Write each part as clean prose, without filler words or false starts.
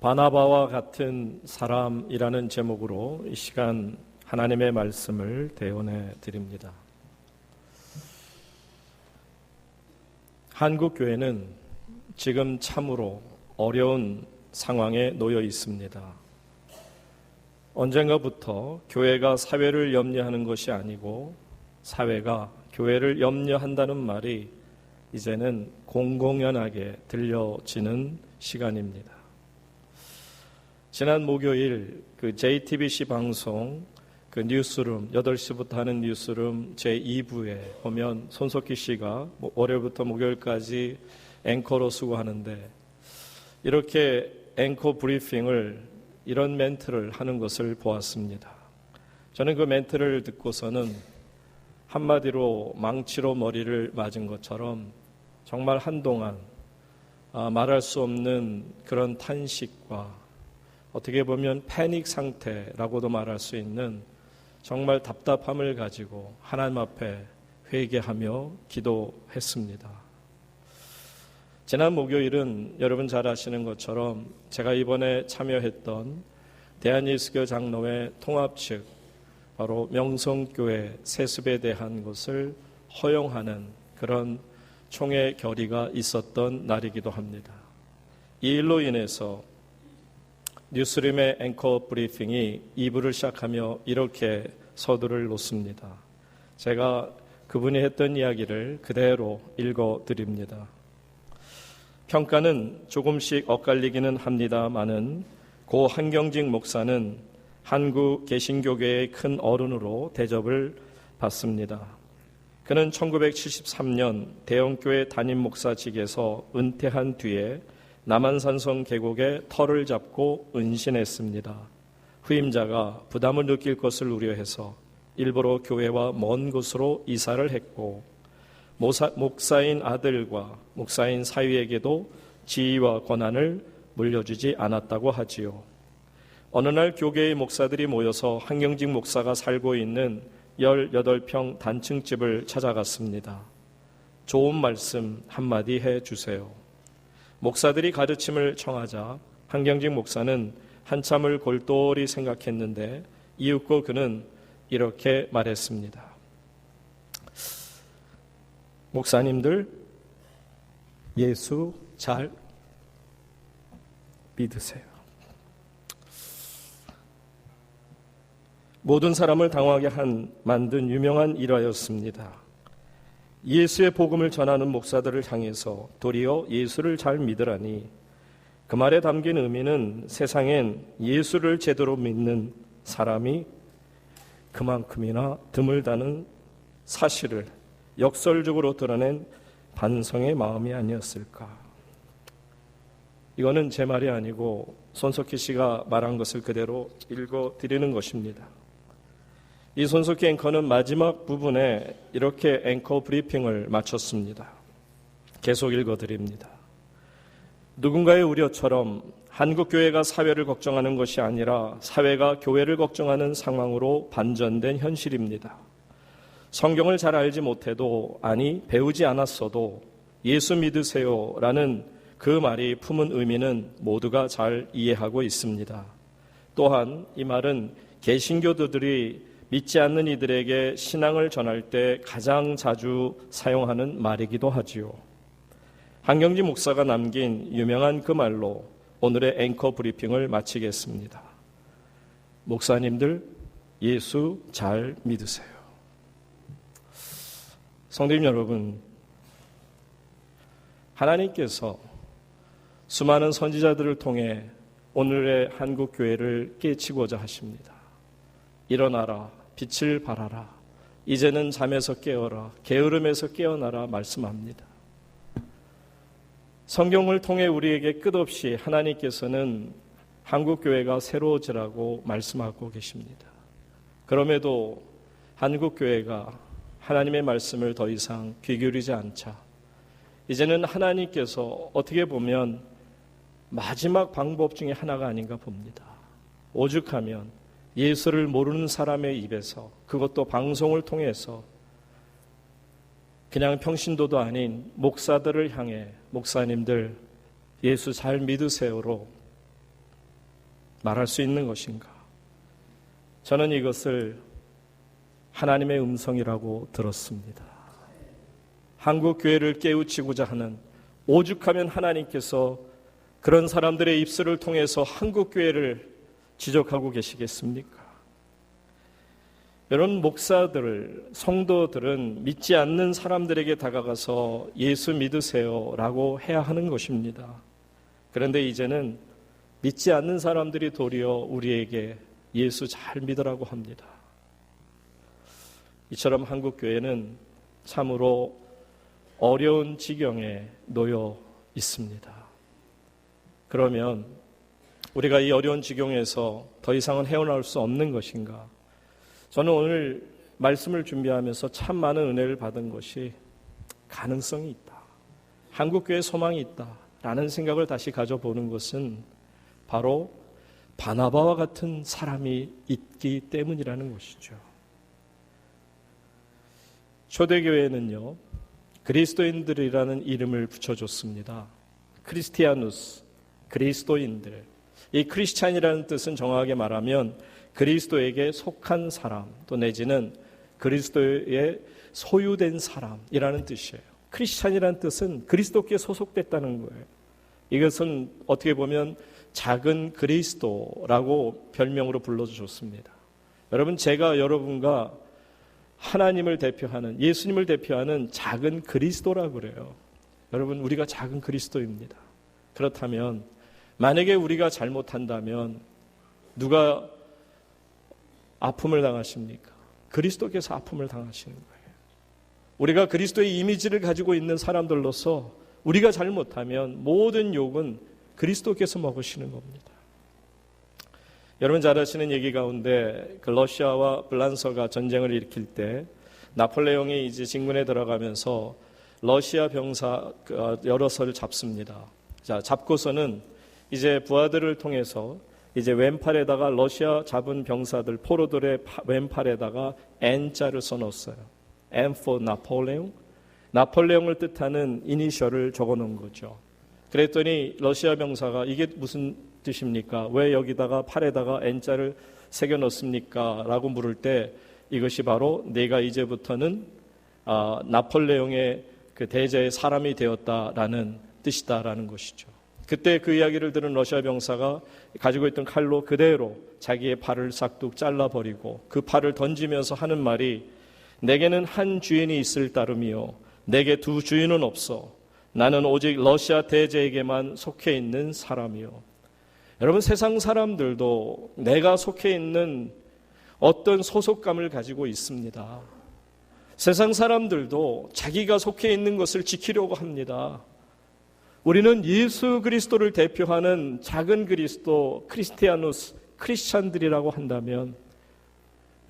바나바와 같은 사람이라는 제목으로 이 시간 하나님의 말씀을 대언해 드립니다. 한국 교회는 지금 참으로 어려운 상황에 놓여 있습니다. 언젠가부터 교회가 사회를 염려하는 것이 아니고 사회가 교회를 염려한다는 말이 이제는 공공연하게 들려지는 시간입니다. 지난 목요일 JTBC 방송 뉴스룸 8시부터 하는 뉴스룸 제2부에 보면 손석희 씨가 월요일부터 목요일까지 앵커로 수고하는데 이렇게 앵커 브리핑을 이런 멘트를 하는 것을 보았습니다. 저는 그 멘트를 듣고서는 한마디로 망치로 머리를 맞은 것처럼 정말 한동안 말할 수 없는 그런 탄식과 어떻게 보면 패닉 상태라고도 말할 수 있는 정말 답답함을 가지고 하나님 앞에 회개하며 기도했습니다. 지난 목요일은 여러분 잘 아시는 것처럼 제가 이번에 참여했던 대한예수교 장로회 통합 측 바로 명성교회 세습에 대한 것을 허용하는 그런 총회 결의가 있었던 날이기도 합니다. 이 일로 인해서 뉴스룸의 앵커 브리핑이 2부를 시작하며 이렇게 서두를 놓습니다. 제가 그분이 했던 이야기를 그대로 읽어드립니다. 평가는 조금씩 엇갈리기는 합니다마는 고 한경직 목사는 한국 개신교계의 큰 어른으로 대접을 받습니다. 그는 1973년 대형교회 담임 목사직에서 은퇴한 뒤에 남한산성 계곡에 터를 잡고 은신했습니다. 후임자가 부담을 느낄 것을 우려해서 일부러 교회와 먼 곳으로 이사를 했고 목사인 아들과 목사인 사위에게도 지위와 권한을 물려주지 않았다고 하지요. 어느 날 교계의 목사들이 모여서 한경직 목사가 살고 있는 18평 단층집을 찾아갔습니다. 좋은 말씀 한마디 해주세요. 목사들이 가르침을 청하자 한경직 목사는 한참을 골똘히 생각했는데 이윽고 그는 이렇게 말했습니다. 목사님들, 예수 잘 믿으세요. 모든 사람을 당황하게 만든 유명한 일화였습니다. 예수의 복음을 전하는 목사들을 향해서 도리어 예수를 잘 믿으라니 그 말에 담긴 의미는 세상엔 예수를 제대로 믿는 사람이 그만큼이나 드물다는 사실을 역설적으로 드러낸 반성의 마음이 아니었을까. 이거는 제 말이 아니고 손석희 씨가 말한 것을 그대로 읽어드리는 것입니다. 이 손석희 앵커는 마지막 부분에 이렇게 앵커 브리핑을 마쳤습니다. 계속 읽어드립니다. 누군가의 우려처럼 한국교회가 사회를 걱정하는 것이 아니라 사회가 교회를 걱정하는 상황으로 반전된 현실입니다. 성경을 잘 알지 못해도 아니 배우지 않았어도 예수 믿으세요라는 그 말이 품은 의미는 모두가 잘 이해하고 있습니다. 또한 이 말은 개신교도들이 믿지 않는 이들에게 신앙을 전할 때 가장 자주 사용하는 말이기도 하지요. 한경직 목사가 남긴 유명한 그 말로 오늘의 앵커 브리핑을 마치겠습니다. 목사님들, 예수 잘 믿으세요. 성도님 여러분, 하나님께서 수많은 선지자들을 통해 오늘의 한국교회를 깨치고자 하십니다. 일어나라, 빛을 발하라, 이제는 잠에서 깨어라, 게으름에서 깨어나라 말씀합니다. 성경을 통해 우리에게 끝없이 하나님께서는 한국교회가 새로워지라고 말씀하고 계십니다. 그럼에도 한국교회가 하나님의 말씀을 더 이상 귀 기울이지 않자 이제는 하나님께서 어떻게 보면 마지막 방법 중에 하나가 아닌가 봅니다. 오죽하면 예수를 모르는 사람의 입에서, 그것도 방송을 통해서 그냥 평신도도 아닌 목사들을 향해 목사님들 예수 잘 믿으세요로 말할 수 있는 것인가? 저는 이것을 하나님의 음성이라고 들었습니다. 한국 교회를 깨우치고자 하는, 오죽하면 하나님께서 그런 사람들의 입술을 통해서 한국 교회를 지적하고 계시겠습니까? 여러분, 목사들, 성도들은 믿지 않는 사람들에게 다가가서 예수 믿으세요라고 해야 하는 것입니다. 그런데 이제는 믿지 않는 사람들이 도리어 우리에게 예수 잘 믿으라고 합니다. 이처럼 한국 교회는 참으로 어려운 지경에 놓여 있습니다. 그러면 우리가 이 어려운 지경에서 더 이상은 헤어나올 수 없는 것인가? 저는 오늘 말씀을 준비하면서 참 많은 은혜를 받은 것이 가능성이 있다, 한국교회에 소망이 있다라는 생각을 다시 가져보는 것은 바로 바나바와 같은 사람이 있기 때문이라는 것이죠. 초대교회는요, 그리스도인들이라는 이름을 붙여줬습니다. 크리스티아누스, 그리스도인들. 이 크리스찬이라는 뜻은 정확하게 말하면 그리스도에게 속한 사람, 또 내지는 그리스도에 소유된 사람이라는 뜻이에요. 크리스찬이라는 뜻은 그리스도께 소속됐다는 거예요. 이것은 어떻게 보면 작은 그리스도라고 별명으로 불러주셨습니다. 여러분, 제가 여러분과 하나님을 대표하는, 예수님을 대표하는 작은 그리스도라고 그래요. 여러분, 우리가 작은 그리스도입니다. 그렇다면 만약에 우리가 잘못한다면 누가 아픔을 당하십니까? 그리스도께서 아픔을 당하시는 거예요. 우리가 그리스도의 이미지를 가지고 있는 사람들로서 우리가 잘못하면 모든 욕은 그리스도께서 먹으시는 겁니다. 여러분 잘 아시는 얘기 가운데 그 러시아와 불란서가 전쟁을 일으킬 때 나폴레옹이 이제 진군에 들어가면서 러시아 병사 여럿을 잡습니다. 자, 잡고서는 이제 부하들을 통해서 이제 왼팔에다가 러시아 잡은 병사들, 포로들의 왼팔에다가 N자를 써놓았어요. N for 나폴레옹. 나폴레옹을 뜻하는 이니셜을 적어놓은 거죠. 그랬더니 러시아 병사가 이게 무슨 뜻입니까? 왜 여기다가 팔에다가 N자를 새겨놓습니까? 라고 물을 때 이것이 바로 내가 이제부터는 나폴레옹의 그 대제의 사람이 되었다라는 뜻이다라는 것이죠. 그때 그 이야기를 들은 러시아 병사가 가지고 있던 칼로 그대로 자기의 팔을 싹둑 잘라버리고 그 팔을 던지면서 하는 말이 내게는 한 주인이 있을 따름이요 내게 두 주인은 없어. 나는 오직 러시아 대제에게만 속해 있는 사람이요. 여러분, 세상 사람들도 내가 속해 있는 어떤 소속감을 가지고 있습니다. 세상 사람들도 자기가 속해 있는 것을 지키려고 합니다. 우리는 예수 그리스도를 대표하는 작은 그리스도, 크리스티아누스, 크리스찬들이라고 한다면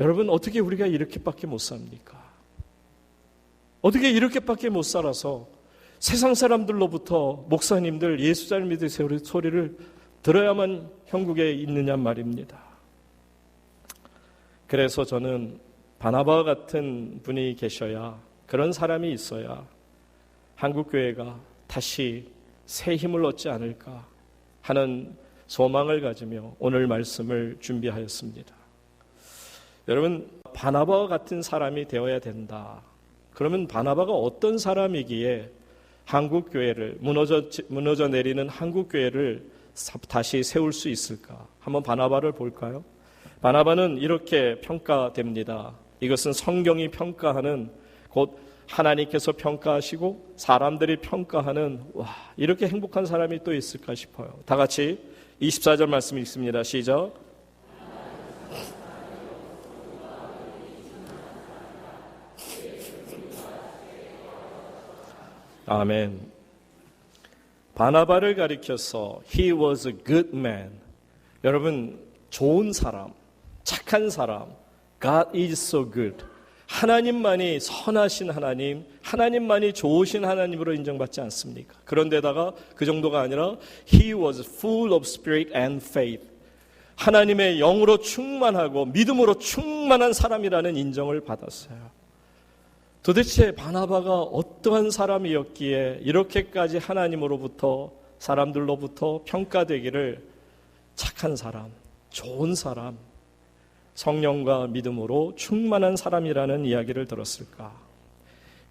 여러분, 어떻게 우리가 이렇게밖에 못 삽니까? 어떻게 이렇게밖에 못 살아서 세상 사람들로부터 목사님들 예수 잘 믿으세요 소리를 들어야만 형국에 있느냐 말입니다. 그래서 저는 바나바와 같은 분이 계셔야, 그런 사람이 있어야 한국교회가 다시 새 힘을 얻지 않을까 하는 소망을 가지며 오늘 말씀을 준비하였습니다. 여러분, 바나바와 같은 사람이 되어야 된다. 그러면 바나바가 어떤 사람이기에 한국교회를 무너져 내리는 한국교회를 다시 세울 수 있을까? 한번 바나바를 볼까요? 바나바는 이렇게 평가됩니다. 이것은 성경이 평가하는, 곧 하나님께서 평가하시고 사람들이 평가하는, 와, 이렇게 행복한 사람이 또 있을까 싶어요. 다 같이 24절 말씀 읽습니다. 시작. 아멘. 바나바를 가리켜서 He was a good man. 여러분, 좋은 사람, 착한 사람. God is so good. 하나님만이 선하신 하나님, 하나님만이 좋으신 하나님으로 인정받지 않습니까? 그런데다가 그 정도가 아니라 He was full of spirit and faith. 하나님의 영으로 충만하고 믿음으로 충만한 사람이라는 인정을 받았어요. 도대체 바나바가 어떠한 사람이었기에 이렇게까지 하나님으로부터, 사람들로부터 평가되기를 착한 사람, 좋은 사람, 성령과 믿음으로 충만한 사람이라는 이야기를 들었을까?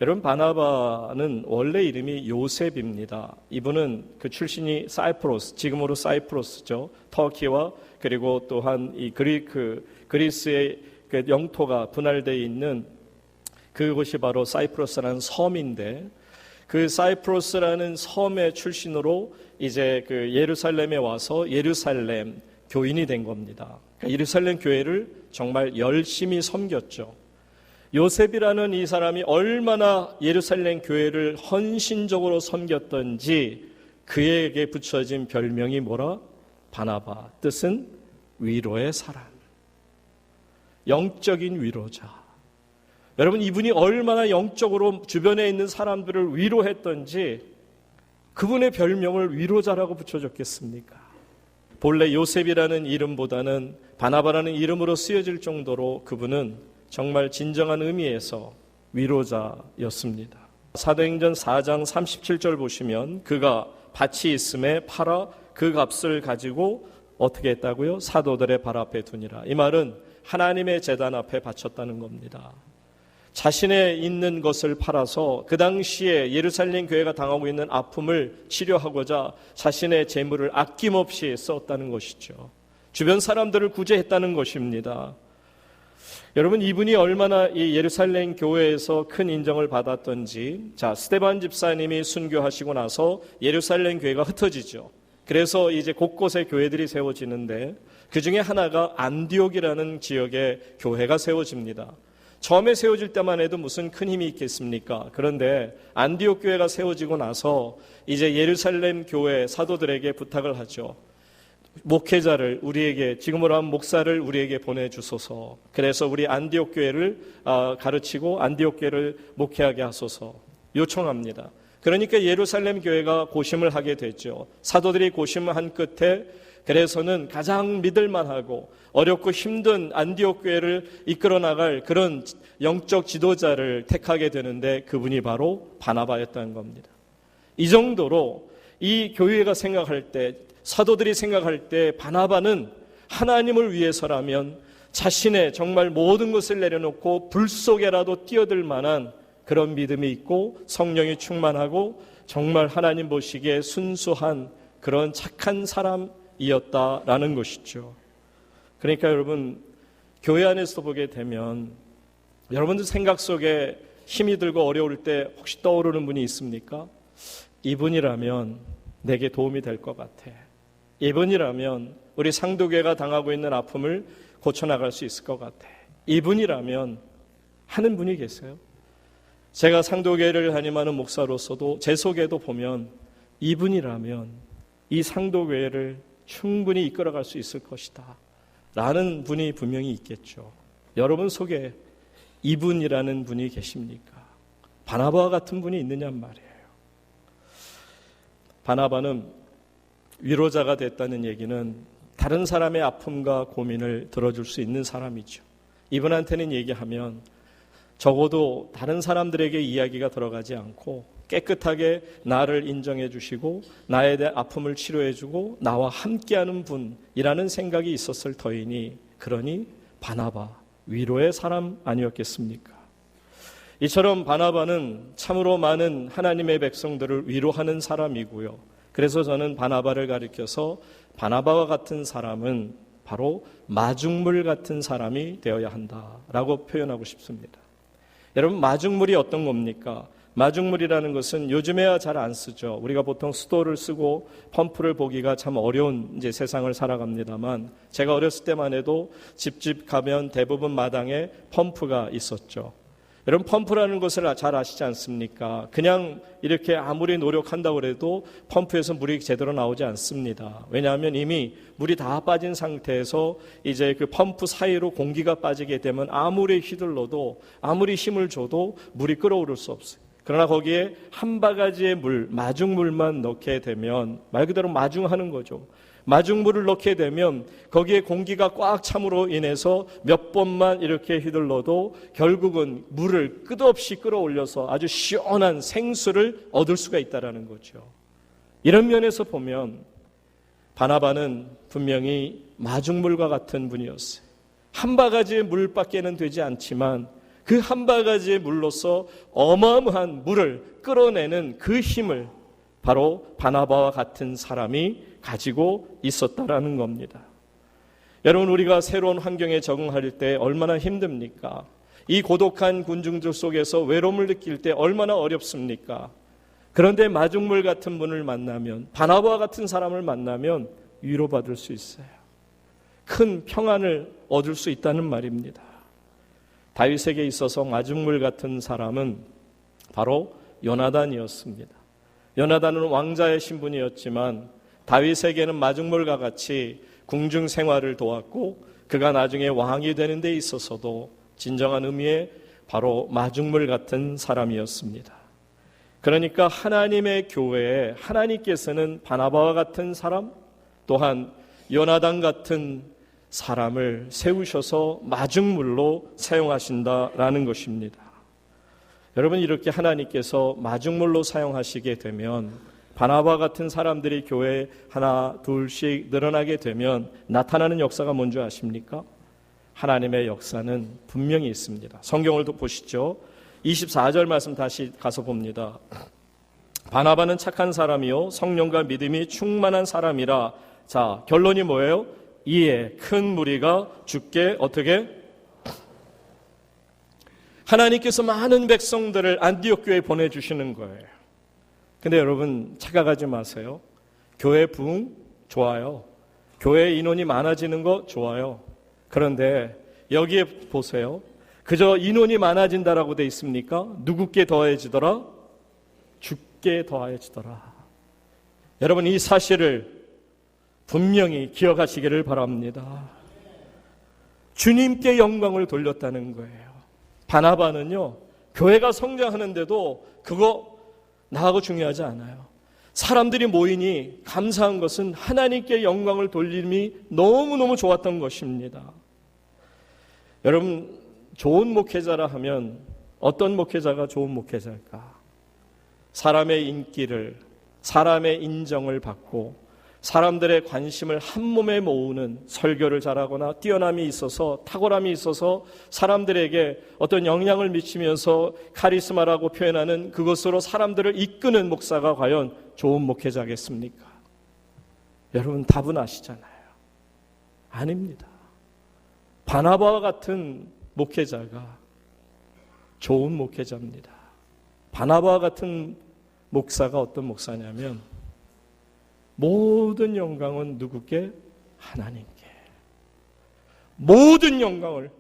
여러분, 바나바는 원래 이름이 요셉입니다. 이분은 그 출신이 사이프러스, 지금으로 사이프러스죠. 터키와 그리고 또한 이 그리스의 그 영토가 분할되어 있는 그곳이 바로 사이프러스라는 섬인데, 그 사이프러스라는 섬의 출신으로 이제 그 예루살렘에 와서 예루살렘 교인이 된 겁니다. 그러니까 예루살렘 교회를 정말 열심히 섬겼죠. 요셉이라는 이 사람이 얼마나 예루살렘 교회를 헌신적으로 섬겼던지 그에게 붙여진 별명이 뭐라? 바나바. 뜻은 위로의 사람. 영적인 위로자. 여러분, 이분이 얼마나 영적으로 주변에 있는 사람들을 위로했던지 그분의 별명을 위로자라고 붙여줬겠습니까? 본래 요셉이라는 이름보다는 바나바라는 이름으로 쓰여질 정도로 그분은 정말 진정한 의미에서 위로자였습니다. 사도행전 4장 37절 보시면 그가 밭이 있음에 팔아 그 값을 가지고 어떻게 했다고요? 사도들의 발 앞에 두니라. 이 말은 하나님의 제단 앞에 바쳤다는 겁니다. 자신의 있는 것을 팔아서 그 당시에 예루살렘 교회가 당하고 있는 아픔을 치료하고자 자신의 재물을 아낌없이 썼다는 것이죠. 주변 사람들을 구제했다는 것입니다. 여러분, 이분이 얼마나 이 예루살렘 교회에서 큰 인정을 받았던지, 스데반 집사님이 순교하시고 나서 예루살렘 교회가 흩어지죠. 그래서 이제 곳곳에 교회들이 세워지는데 그 중에 하나가 안디옥이라는 지역의 교회가 세워집니다. 처음에 세워질 때만 해도 무슨 큰 힘이 있겠습니까? 그런데 안디옥 교회가 세워지고 나서 이제 예루살렘 교회 사도들에게 부탁을 하죠. 목회자를 우리에게, 지금으로 하면 목사를 우리에게 보내주소서. 그래서 우리 안디옥 교회를 가르치고 안디옥 교회를 목회하게 하소서 요청합니다. 그러니까 예루살렘 교회가 고심을 하게 됐죠. 사도들이 고심을 한 끝에 그래서는 가장 믿을만하고 어렵고 힘든 안디옥 교회를 이끌어 나갈 그런 영적 지도자를 택하게 되는데 그분이 바로 바나바였다는 겁니다. 이 정도로 이 교회가 생각할 때, 사도들이 생각할 때 바나바는 하나님을 위해서라면 자신의 정말 모든 것을 내려놓고 불 속에라도 뛰어들 만한 그런 믿음이 있고 성령이 충만하고 정말 하나님 보시기에 순수한 그런 착한 사람이었다라는 것이죠. 그러니까 여러분, 교회 안에서 보게 되면 여러분들 생각 속에 힘이 들고 어려울 때 혹시 떠오르는 분이 있습니까? 이분이라면 내게 도움이 될 것 같아. 이분이라면 우리 상도교회가 당하고 있는 아픔을 고쳐나갈 수 있을 것 같아. 이분이라면 하는 분이 계세요. 제가 상도교회를 담임하는 목사로서도 제 속에도 보면 이분이라면 이 상도교회를 충분히 이끌어갈 수 있을 것이다 라는 분이 분명히 있겠죠. 여러분 속에 이분이라는 분이 계십니까? 바나바와 같은 분이 있느냔 말이에요. 바나바는 위로자가 됐다는 얘기는 다른 사람의 아픔과 고민을 들어줄 수 있는 사람이죠. 이분한테는 얘기하면 적어도 다른 사람들에게 이야기가 들어가지 않고 깨끗하게 나를 인정해 주시고 나에 대한 아픔을 치료해 주고 나와 함께하는 분이라는 생각이 있었을 터이니, 그러니 바나바, 위로의 사람 아니었겠습니까? 이처럼 바나바는 참으로 많은 하나님의 백성들을 위로하는 사람이고요. 그래서 저는 바나바를 가리켜서 바나바와 같은 사람은 바로 마중물 같은 사람이 되어야 한다라고 표현하고 싶습니다. 여러분, 마중물이 어떤 겁니까? 마중물이라는 것은 요즘에야 잘 안 쓰죠. 우리가 보통 수도를 쓰고 펌프를 보기가 참 어려운 이제 세상을 살아갑니다만, 제가 어렸을 때만 해도 집집 가면 대부분 마당에 펌프가 있었죠. 여러분, 펌프라는 것을 잘 아시지 않습니까? 그냥 이렇게 아무리 노력한다고 해도 펌프에서 물이 제대로 나오지 않습니다. 왜냐하면 이미 물이 다 빠진 상태에서 이제 그 펌프 사이로 공기가 빠지게 되면 아무리 휘둘러도 아무리 힘을 줘도 물이 끓어오를 수 없어요. 그러나 거기에 한 바가지의 물, 마중물만 넣게 되면 말 그대로 마중하는 거죠. 마중물을 넣게 되면 거기에 공기가 꽉 참으로 인해서 몇 번만 이렇게 휘둘러도 결국은 물을 끝없이 끌어올려서 아주 시원한 생수를 얻을 수가 있다는 거죠. 이런 면에서 보면 바나바는 분명히 마중물과 같은 분이었어요. 한 바가지의 물밖에는 되지 않지만 그 한 바가지의 물로서 어마어마한 물을 끌어내는 그 힘을 바로 바나바와 같은 사람이 가지고 있었다라는 겁니다. 여러분, 우리가 새로운 환경에 적응할 때 얼마나 힘듭니까? 이 고독한 군중들 속에서 외로움을 느낄 때 얼마나 어렵습니까? 그런데 마중물 같은 분을 만나면, 바나바와 같은 사람을 만나면 위로받을 수 있어요. 큰 평안을 얻을 수 있다는 말입니다. 다윗에게 있어서 마중물 같은 사람은 바로 요나단이었습니다. 요나단은 왕자의 신분이었지만 다윗에게는 마중물과 같이 궁중 생활을 도왔고 그가 나중에 왕이 되는 데 있어서도 진정한 의미의 바로 마중물 같은 사람이었습니다. 그러니까 하나님의 교회에 하나님께서는 바나바와 같은 사람, 또한 요나단 같은 사람을 세우셔서 마중물로 사용하신다라는 것입니다. 여러분, 이렇게 하나님께서 마중물로 사용하시게 되면 바나바 같은 사람들이 교회에 하나 둘씩 늘어나게 되면 나타나는 역사가 뭔지 아십니까? 하나님의 역사는 분명히 있습니다. 성경을 보시죠. 24절 말씀 다시 가서 봅니다. 바나바는 착한 사람이요 성령과 믿음이 충만한 사람이라. 자, 결론이 뭐예요? 이에 큰 무리가 주께 어떻게? 하나님께서 많은 백성들을 안디옥 교회에 보내주시는 거예요. 근데 여러분, 착각하지 마세요. 교회 부흥 좋아요. 교회 인원이 많아지는 거 좋아요. 그런데 여기에 보세요. 그저 인원이 많아진다라고 돼 있습니까? 누구께 더해지더라? 주께 더해지더라. 여러분, 이 사실을 분명히 기억하시기를 바랍니다. 주님께 영광을 돌렸다는 거예요. 바나바는요, 교회가 성장하는데도 그거 나하고 중요하지 않아요. 사람들이 모이니 감사한 것은 하나님께 영광을 돌림이 너무너무 좋았던 것입니다. 여러분, 좋은 목회자라 하면 어떤 목회자가 좋은 목회자일까? 사람의 인기를, 사람의 인정을 받고 사람들의 관심을 한 몸에 모으는 설교를 잘하거나 뛰어남이 있어서, 탁월함이 있어서 사람들에게 어떤 영향을 미치면서 카리스마라고 표현하는 그것으로 사람들을 이끄는 목사가 과연 좋은 목회자겠습니까? 여러분, 답은 아시잖아요. 아닙니다. 바나바와 같은 목회자가 좋은 목회자입니다. 바나바와 같은 목사가 어떤 목사냐면 모든 영광은 누구께? 하나님께. 모든 영광을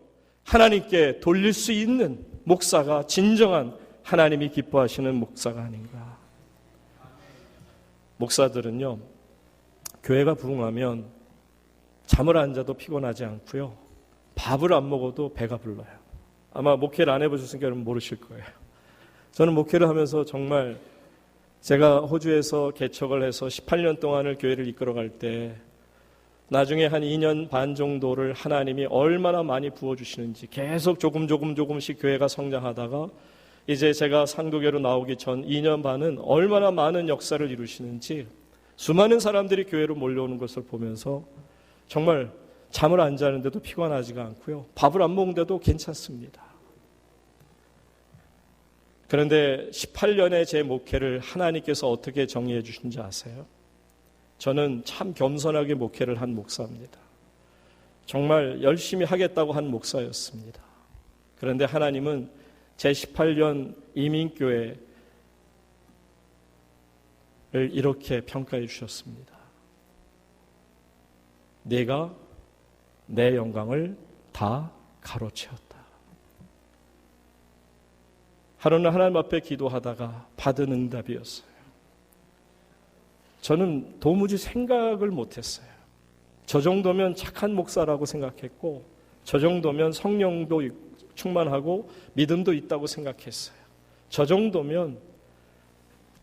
하나님께 돌릴 수 있는 목사가 진정한 하나님이 기뻐하시는 목사가 아닌가. 목사들은요, 교회가 부흥하면 잠을 안 자도 피곤하지 않고요, 밥을 안 먹어도 배가 불러요. 아마 목회를 안 해보셨으니까 여러분 모르실 거예요. 저는 목회를 하면서 정말 제가 호주에서 개척을 해서 18년 동안을 교회를 이끌어갈 때 나중에 한 2년 반 정도를 하나님이 얼마나 많이 부어주시는지 계속 조금씩 교회가 성장하다가 이제 제가 상도교로 나오기 전 2년 반은 얼마나 많은 역사를 이루시는지 수많은 사람들이 교회로 몰려오는 것을 보면서 정말 잠을 안 자는데도 피곤하지가 않고요, 밥을 안 먹는데도 괜찮습니다. 그런데 18년의 제 목회를 하나님께서 어떻게 정의해 주신지 아세요? 저는 참 겸손하게 목회를 한 목사입니다. 정말 열심히 하겠다고 한 목사였습니다. 그런데 하나님은 제 18년 이민교회를 이렇게 평가해 주셨습니다. 내가 내 영광을 다 가로채웠다. 하루는 하나님 앞에 기도하다가 받은 응답이었어요. 저는 도무지 생각을 못했어요. 저 정도면 착한 목사라고 생각했고, 저 정도면 성령도 충만하고 믿음도 있다고 생각했어요. 저 정도면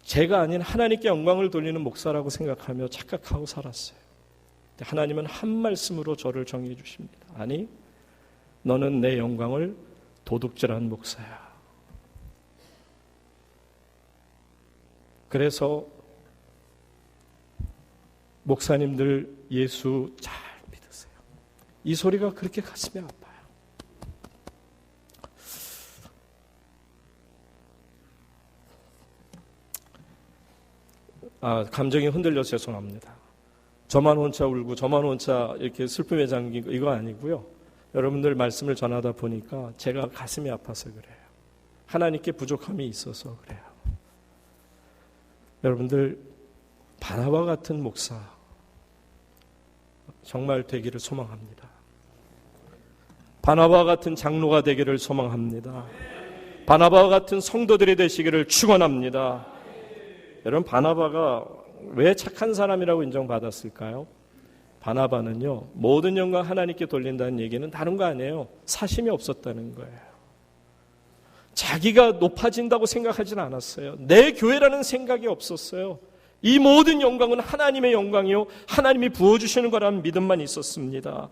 제가 아닌 하나님께 영광을 돌리는 목사라고 생각하며 착각하고 살았어요. 하나님은 한 말씀으로 저를 정의해 주십니다. 아니, 너는 내 영광을 도둑질한 목사야. 그래서 목사님들 예수 잘 믿으세요. 이 소리가 그렇게 가슴이 아파요. 감정이 흔들려서 죄송합니다. 저만 혼자 울고 저만 혼자 이렇게 슬픔에 잠긴 거 이거 아니고요. 여러분들 말씀을 전하다 보니까 제가 가슴이 아파서 그래요. 하나님께 부족함이 있어서 그래요. 여러분들 바나바 같은 목사 정말 되기를 소망합니다. 바나바 같은 장로가 되기를 소망합니다. 바나바와 같은 성도들이 되시기를 축원합니다. 여러분 바나바가 왜 착한 사람이라고 인정받았을까요? 바나바는요, 모든 영광 하나님께 돌린다는 얘기는 다른 거 아니에요. 사심이 없었다는 거예요. 자기가 높아진다고 생각하지는 않았어요. 내 교회라는 생각이 없었어요. 이 모든 영광은 하나님의 영광이요, 하나님이 부어주시는 거라는 믿음만 있었습니다.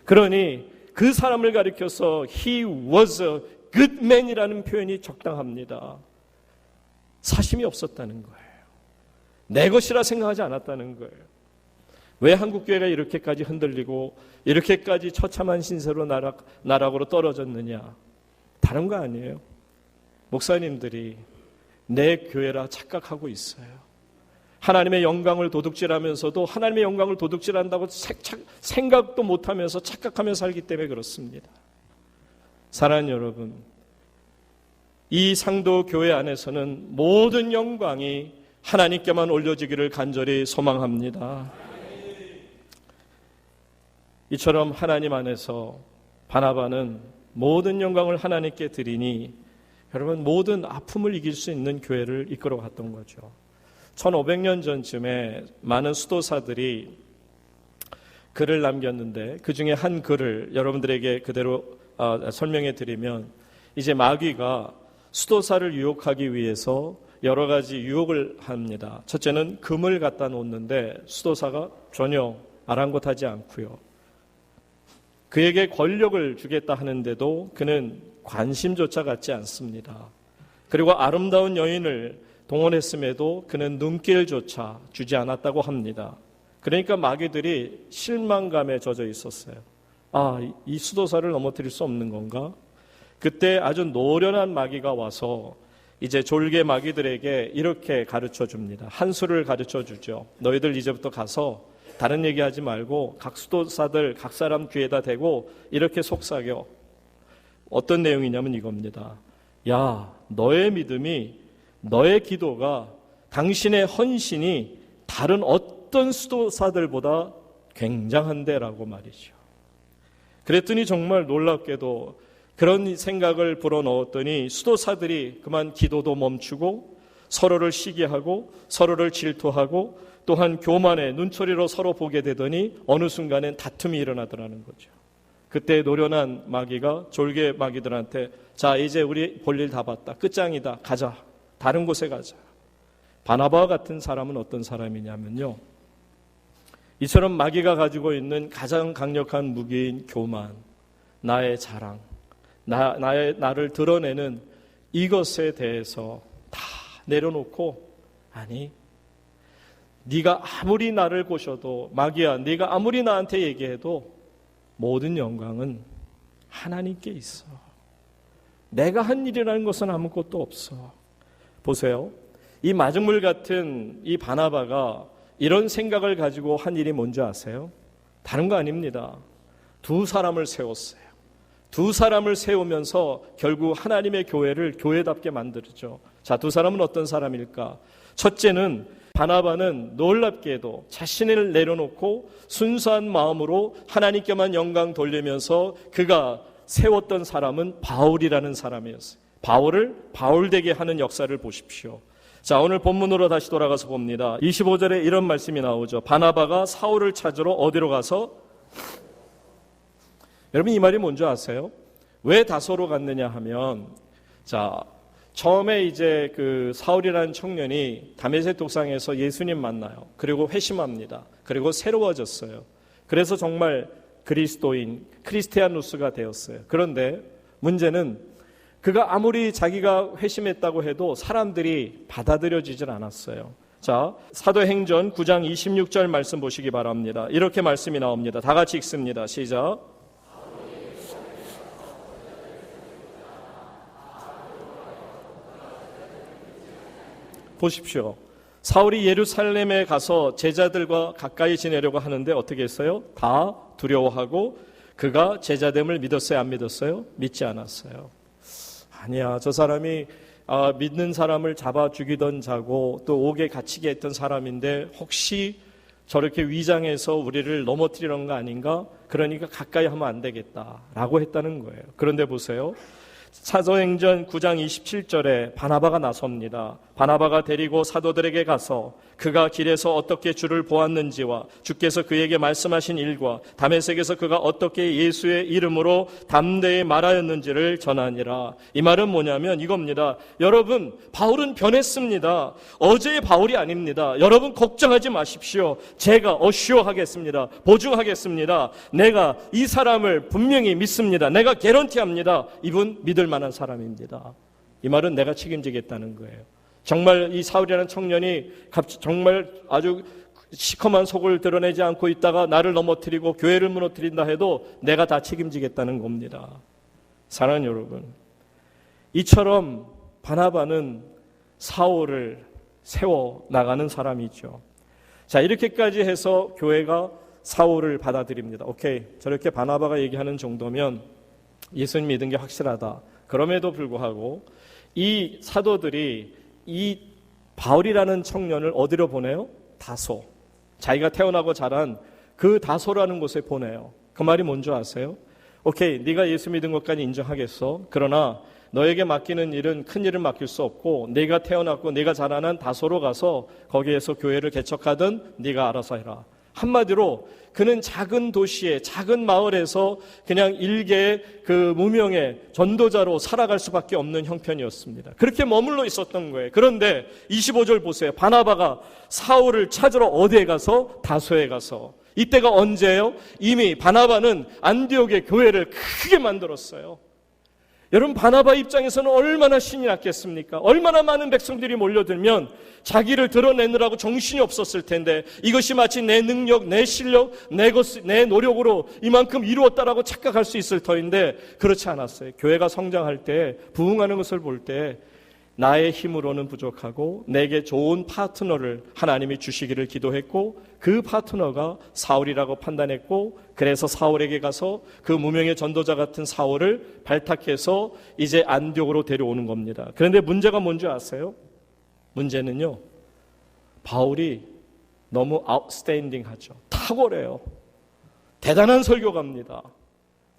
그러니 그 사람을 가리켜서 He was a good man이라는 표현이 적당합니다. 사심이 없었다는 거예요. 내 것이라 생각하지 않았다는 거예요. 왜 한국교회가 이렇게까지 흔들리고 이렇게까지 처참한 신세로 나락으로 떨어졌느냐? 다른 거 아니에요. 목사님들이 내 교회라 착각하고 있어요. 하나님의 영광을 도둑질하면서도 하나님의 영광을 도둑질한다고 생각도 못하면서 착각하며 살기 때문에 그렇습니다. 사랑하는 여러분, 이 상도 교회 안에서는 모든 영광이 하나님께만 올려지기를 간절히 소망합니다. 이처럼 하나님 안에서 바나바는 모든 영광을 하나님께 드리니 여러분 모든 아픔을 이길 수 있는 교회를 이끌어 갔던 거죠. 1500년 전쯤에 많은 수도사들이 글을 남겼는데 그 중에 한 글을 여러분들에게 그대로 설명해 드리면, 이제 마귀가 수도사를 유혹하기 위해서 여러 가지 유혹을 합니다. 첫째는 금을 갖다 놓는데 수도사가 전혀 아랑곳하지 않고요. 그에게 권력을 주겠다 하는데도 그는 관심조차 갖지 않습니다. 그리고 아름다운 여인을 동원했음에도 그는 눈길조차 주지 않았다고 합니다. 그러니까 마귀들이 실망감에 젖어 있었어요. 이 수도사를 넘어뜨릴 수 없는 건가? 그때 아주 노련한 마귀가 와서 이제 졸개 마귀들에게 이렇게 가르쳐 줍니다. 한 수를 가르쳐 주죠. 너희들 이제부터 가서 다른 얘기하지 말고 각 수도사들 각 사람 귀에다 대고 이렇게 속삭여. 어떤 내용이냐면 이겁니다. 야, 너의 믿음이, 너의 기도가, 당신의 헌신이 다른 어떤 수도사들보다 굉장한데라고 말이죠. 그랬더니 정말 놀랍게도 그런 생각을 불어넣었더니 수도사들이 그만 기도도 멈추고 서로를 시기하고 서로를 질투하고 또한 교만에 눈초리로 서로 보게 되더니 어느 순간엔 다툼이 일어나더라는 거죠. 그때 노련한 마귀가 졸개 마귀들한테 자, 이제 우리 볼일 다 봤다. 끝장이다. 가자. 다른 곳에 가자. 바나바와 같은 사람은 어떤 사람이냐면요, 이처럼 마귀가 가지고 있는 가장 강력한 무기인 교만, 나의 자랑, 나를 드러내는 이것에 대해서 다 내려놓고, 아니, 네가 아무리 나를 꼬셔도, 마귀야, 네가 아무리 나한테 얘기해도 모든 영광은 하나님께 있어. 내가 한 일이라는 것은 아무것도 없어. 보세요. 이 마중물 같은 이 바나바가 이런 생각을 가지고 한 일이 뭔지 아세요? 다른 거 아닙니다. 두 사람을 세웠어요. 두 사람을 세우면서 결국 하나님의 교회를 교회답게 만들죠. 자, 두 사람은 어떤 사람일까? 첫째는 바나바는 놀랍게도 자신을 내려놓고 순수한 마음으로 하나님께만 영광 돌리면서 그가 세웠던 사람은 바울이라는 사람이었어요. 바울을 바울되게 하는 역사를 보십시오. 자, 오늘 본문으로 다시 돌아가서 봅니다. 25절에 이런 말씀이 나오죠. 바나바가 사울을 찾으러 어디로 가서? 여러분, 이 말이 뭔지 아세요? 왜 다소로 갔느냐 하면, 자, 처음에 이제 그 사울이라는 청년이 다메섹 독상에서 예수님 만나요. 그리고 회심합니다. 그리고 새로워졌어요. 그래서 정말 그리스도인, 크리스티아누스가 되었어요. 그런데 문제는 그가 아무리 자기가 회심했다고 해도 사람들이 받아들여지질 않았어요. 자, 사도행전 9장 26절 말씀 보시기 바랍니다. 이렇게 말씀이 나옵니다. 다 같이 읽습니다. 시작. 보십시오. 사울이 예루살렘에 가서 제자들과 가까이 지내려고 하는데 어떻게 했어요? 다 두려워하고 그가 제자됨을 믿었어요? 안 믿었어요? 믿지 않았어요. 아니야, 저 사람이 믿는 사람을 잡아 죽이던 자고 또 옥에 갇히게 했던 사람인데 혹시 저렇게 위장해서 우리를 넘어뜨리는 거 아닌가? 그러니까 가까이 하면 안 되겠다라고 했다는 거예요. 그런데 보세요. 사도행전 9장 27절에 바나바가 나섭니다. 바나바가 데리고 사도들에게 가서 그가 길에서 어떻게 주를 보았는지와 주께서 그에게 말씀하신 일과 다메섹에서 그가 어떻게 예수의 이름으로 담대히 말하였는지를 전하니라. 이 말은 뭐냐면 이겁니다. 여러분, 바울은 변했습니다. 어제의 바울이 아닙니다. 여러분 걱정하지 마십시오. 제가 어슈어하겠습니다. 보증하겠습니다. 내가 이 사람을 분명히 믿습니다. 내가 개런티합니다. 이분 믿을 만한 사람입니다. 이 말은 내가 책임지겠다는 거예요. 정말 이 사울이라는 청년이 정말 아주 시커먼 속을 드러내지 않고 있다가 나를 넘어뜨리고 교회를 무너뜨린다 해도 내가 다 책임지겠다는 겁니다. 사랑하는 여러분, 이처럼 바나바는 사울을 세워나가는 사람이죠. 자, 이렇게까지 해서 교회가 사울을 받아들입니다. 오케이, 저렇게 바나바가 얘기하는 정도면 예수님 믿은 게 확실하다. 그럼에도 불구하고 이 사도들이 이 바울이라는 청년을 어디로 보내요? 다소. 자기가 태어나고 자란 그 다소라는 곳에 보내요. 그 말이 뭔지 아세요? 오케이, 네가 예수 믿은 것까지 인정하겠어. 그러나 너에게 맡기는 일은 큰 일은 맡길 수 없고 네가 태어났고 네가 자라난 다소로 가서 거기에서 교회를 개척하든 네가 알아서 해라. 한마디로 그는 작은 도시에 작은 마을에서 그냥 일개의 그 무명의 전도자로 살아갈 수밖에 없는 형편이었습니다. 그렇게 머물러 있었던 거예요. 그런데 25절 보세요. 바나바가 사울을 찾으러 어디에 가서? 다소에 가서. 이때가 언제예요? 이미 바나바는 안디옥의 교회를 크게 만들었어요. 여러분, 바나바 입장에서는 얼마나 신이 났겠습니까? 얼마나 많은 백성들이 몰려들면 자기를 드러내느라고 정신이 없었을 텐데 이것이 마치 내 능력, 내 실력, 내 노력으로 이만큼 이루었다라고 착각할 수 있을 터인데 그렇지 않았어요. 교회가 성장할 때, 부흥하는 것을 볼 때 나의 힘으로는 부족하고 내게 좋은 파트너를 하나님이 주시기를 기도했고 그 파트너가 사울이라고 판단했고 그래서 사울에게 가서 그 무명의 전도자 같은 사울을 발탁해서 이제 안디옥으로 데려오는 겁니다. 그런데 문제가 뭔지 아세요? 문제는요, 바울이 너무 아웃스탠딩하죠. 탁월해요. 대단한 설교가입니다.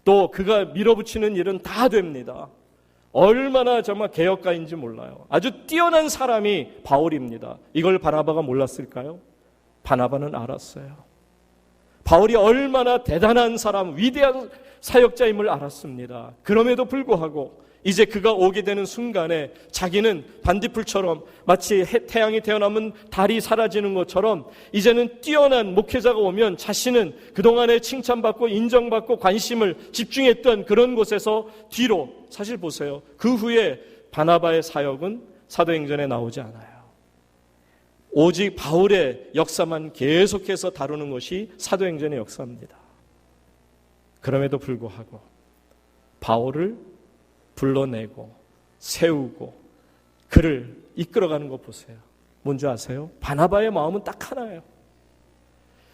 또 그가 밀어붙이는 일은 다 됩니다. 얼마나 정말 개혁가인지 몰라요. 아주 뛰어난 사람이 바울입니다. 이걸 바나바가 몰랐을까요? 바나바는 알았어요. 바울이 얼마나 대단한 사람, 위대한 사역자임을 알았습니다. 그럼에도 불구하고 이제 그가 오게 되는 순간에 자기는 반딧불처럼 마치 태양이 태어나면 달이 사라지는 것처럼 이제는 뛰어난 목회자가 오면 자신은 그동안에 칭찬받고 인정받고 관심을 집중했던 그런 곳에서 뒤로, 사실 보세요. 그 후에 바나바의 사역은 사도행전에 나오지 않아요. 오직 바울의 역사만 계속해서 다루는 것이 사도행전의 역사입니다. 그럼에도 불구하고 바울을 불러내고 세우고 그를 이끌어가는 거 보세요. 뭔지 아세요? 바나바의 마음은 딱 하나예요.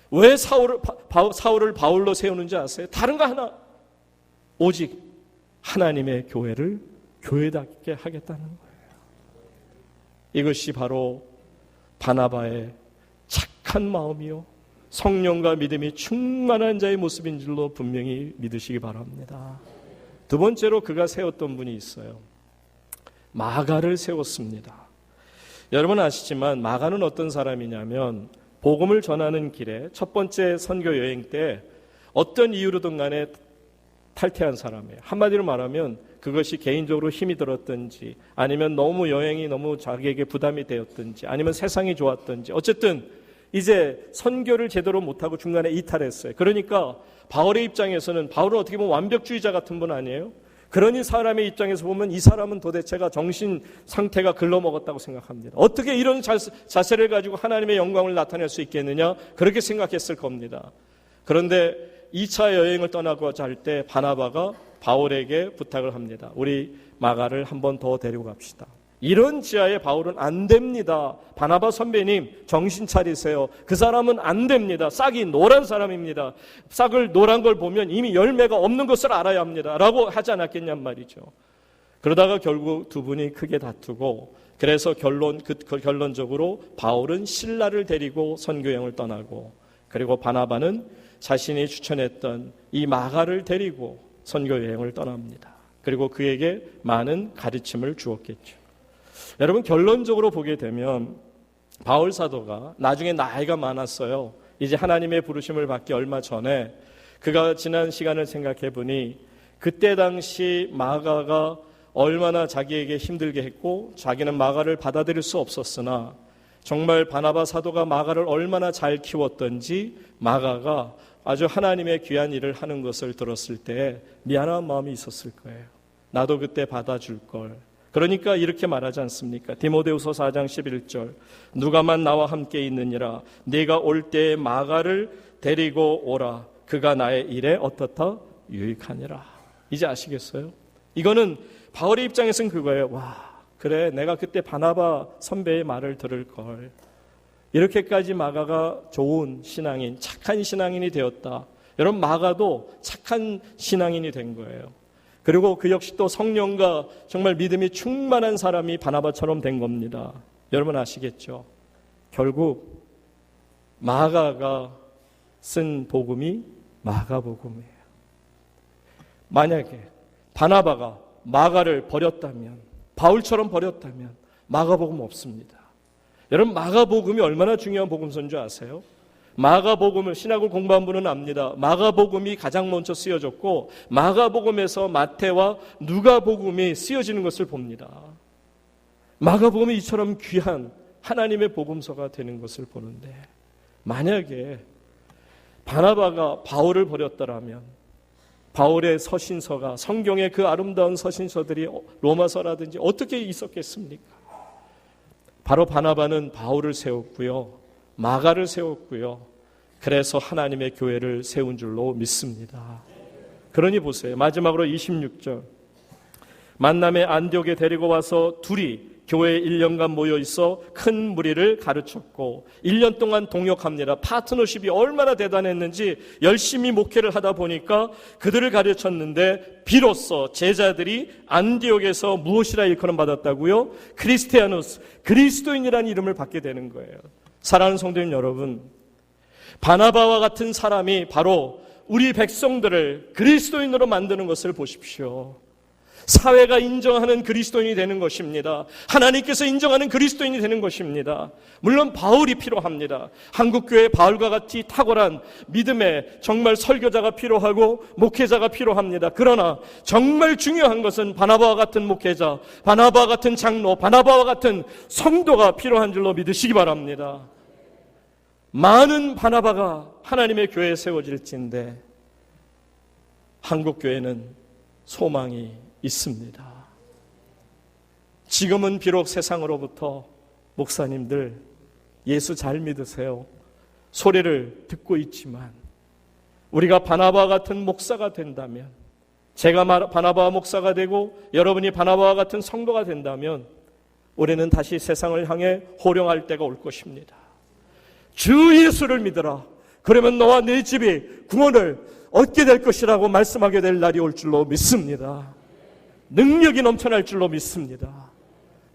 왜 사울을 바울로 세우는지 아세요? 다른 거 하나. 오직 하나님의 교회를 교회답게 하겠다는 거예요. 이것이 바로 바나바의 착한 마음이요, 성령과 믿음이 충만한 자의 모습인 줄로 분명히 믿으시기 바랍니다. 두 번째로 그가 세웠던 분이 있어요. 마가를 세웠습니다. 여러분 아시지만 마가는 어떤 사람이냐면 복음을 전하는 길에 첫 번째 선교 여행 때 어떤 이유로든 간에 탈퇴한 사람이에요. 한마디로 말하면 그것이 개인적으로 힘이 들었든지 아니면 너무 여행이 너무 자기에게 부담이 되었든지 아니면 세상이 좋았든지 어쨌든 이제 선교를 제대로 못하고 중간에 이탈했어요. 그러니까 바울의 입장에서는 바울은 어떻게 보면 완벽주의자 같은 분 아니에요? 그러니 사람의 입장에서 보면 이 사람은 도대체가 정신 상태가 글러먹었다고 생각합니다. 어떻게 이런 자세를 가지고 하나님의 영광을 나타낼 수 있겠느냐? 그렇게 생각했을 겁니다. 그런데 2차 여행을 떠나고자 할 때 바나바가 바울에게 부탁을 합니다. 우리 마가를 한 번 더 데리고 갑시다. 이런 지하에 바울은 안 됩니다. 바나바 선배님 정신 차리세요. 그 사람은 안 됩니다. 싹이 노란 사람입니다. 싹을 노란 걸 보면 이미 열매가 없는 것을 알아야 합니다. 라고 하지 않았겠냔 말이죠. 그러다가 결국 두 분이 크게 다투고 그래서 결론적으로 바울은 실라를 데리고 선교여행을 떠나고 그리고 바나바는 자신이 추천했던 이 마가를 데리고 선교여행을 떠납니다. 그리고 그에게 많은 가르침을 주었겠죠. 여러분 결론적으로 보게 되면 바울 사도가 나중에 나이가 많았어요. 이제 하나님의 부르심을 받기 얼마 전에 그가 지난 시간을 생각해 보니 그때 당시 마가가 얼마나 자기에게 힘들게 했고 자기는 마가를 받아들일 수 없었으나 정말 바나바 사도가 마가를 얼마나 잘 키웠던지 마가가 아주 하나님의 귀한 일을 하는 것을 들었을 때 미안한 마음이 있었을 거예요. 나도 그때 받아줄 걸. 그러니까 이렇게 말하지 않습니까? 디모데후서 4장 11절 누가만 나와 함께 있느니라 네가 올 때에 마가를 데리고 오라 그가 나의 일에 어떻다? 유익하니라. 이제 아시겠어요? 이거는 바울의 입장에서는 그거예요. 와, 그래 내가 그때 바나바 선배의 말을 들을 걸. 이렇게까지 마가가 좋은 신앙인, 착한 신앙인이 되었다. 여러분 마가도 착한 신앙인이 된 거예요. 그리고 그 역시 또 성령과 정말 믿음이 충만한 사람이 바나바처럼 된 겁니다. 여러분 아시겠죠? 결국 마가가 쓴 복음이 마가복음이에요. 만약에 바나바가 마가를 버렸다면, 바울처럼 버렸다면 마가복음 없습니다. 여러분 마가복음이 얼마나 중요한 복음서인 줄 아세요? 마가복음을 신학을 공부한 분은 압니다. 마가복음이 가장 먼저 쓰여졌고 마가복음에서 마태와 누가복음이 쓰여지는 것을 봅니다. 마가복음이 이처럼 귀한 하나님의 복음서가 되는 것을 보는데 만약에 바나바가 바울을 버렸더라면 바울의 서신서가 성경의 그 아름다운 서신서들이 로마서라든지 어떻게 있었겠습니까? 바로 바나바는 바울을 세웠고요. 마가를 세웠고요. 그래서 하나님의 교회를 세운 줄로 믿습니다. 그러니 보세요. 마지막으로 26절. 만남의 안디옥에 데리고 와서 둘이 교회에 1년간 모여 있어 큰 무리를 가르쳤고 1년 동안 동역합니다. 파트너십이 얼마나 대단했는지 열심히 목회를 하다 보니까 그들을 가르쳤는데 비로소 제자들이 안디옥에서 무엇이라 일컬음 받았다고요? 크리스티아누스, 그리스도인이라는 이름을 받게 되는 거예요. 사랑하는 성도님 여러분, 바나바와 같은 사람이 바로 우리 백성들을 그리스도인으로 만드는 것을 보십시오. 사회가 인정하는 그리스도인이 되는 것입니다. 하나님께서 인정하는 그리스도인이 되는 것입니다. 물론 바울이 필요합니다. 한국교회 바울과 같이 탁월한 믿음의 정말 설교자가 필요하고 목회자가 필요합니다. 그러나 정말 중요한 것은 바나바와 같은 목회자, 바나바와 같은 장로, 바나바와 같은 성도가 필요한 줄로 믿으시기 바랍니다. 많은 바나바가 하나님의 교회에 세워질진데 한국교회는 소망이 있습니다. 지금은 비록 세상으로부터 목사님들 예수 잘 믿으세요 소리를 듣고 있지만 우리가 바나바와 같은 목사가 된다면, 제가 바나바와 목사가 되고 여러분이 바나바와 같은 성도가 된다면 우리는 다시 세상을 향해 호령할 때가 올 것입니다. 주 예수를 믿어라. 그러면 너와 네 집이 구원을 얻게 될 것이라고 말씀하게 될 날이 올 줄로 믿습니다. 능력이 넘쳐날 줄로 믿습니다.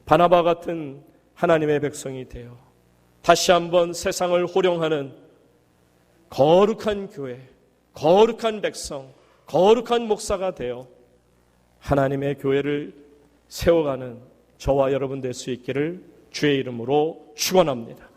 바나바 같은 하나님의 백성이 되어 다시 한번 세상을 호령하는 거룩한 교회, 거룩한 백성, 거룩한 목사가 되어 하나님의 교회를 세워가는 저와 여러분 될 수 있기를 주의 이름으로 축원합니다.